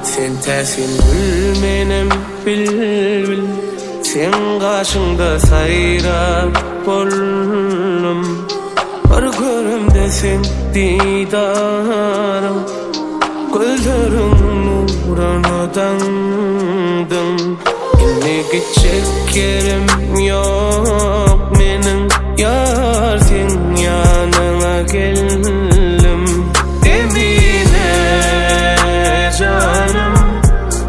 Sen tersin gülmenem bil. Sen kaşında sayrap bollum. Var görümde sen didarım. Gözlerin nurunu dangdım. Yine gidecek yerim yok menin. Yar sen yanına geldim. Emine canım,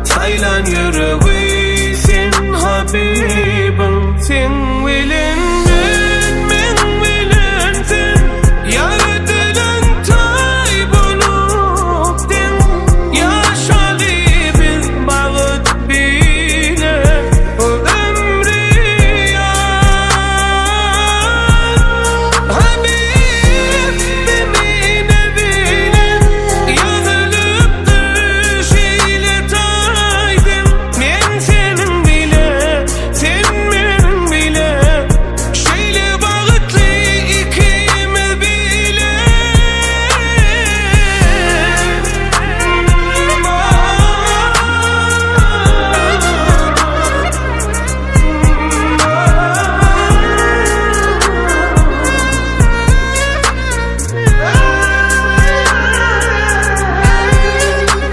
saylan yüreği sen Habibim. Sen bilen ben bilen sen. Yaratılan tay bulup den. Yaşalı bir bağıt bile o ömrü yar. Habibim Emine bilen yazılıp düşüyle taydım. Men senin bile, sen benim bile. Şeyle bağıtlı ikimiz bile.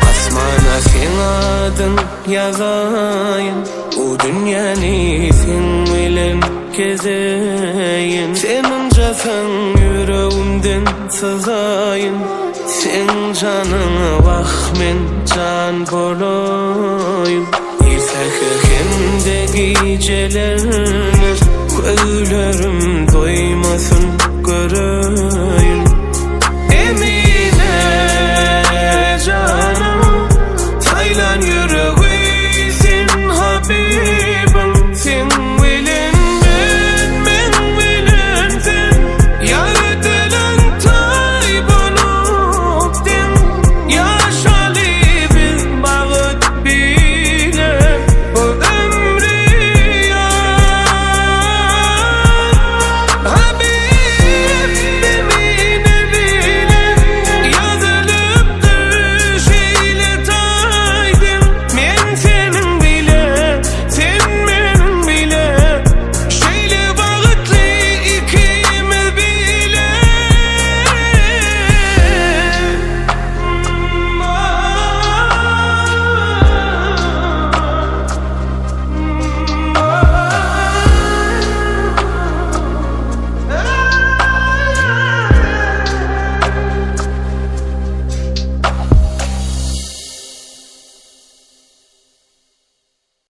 Asmana sen adın yazayım. O dünyanı sen bilen gezeyim. Sen oncasan yüreğimden sızayım. Sen canına bak men can bolayım. İrtakı gecelerine gözlerim doymasın göreyim.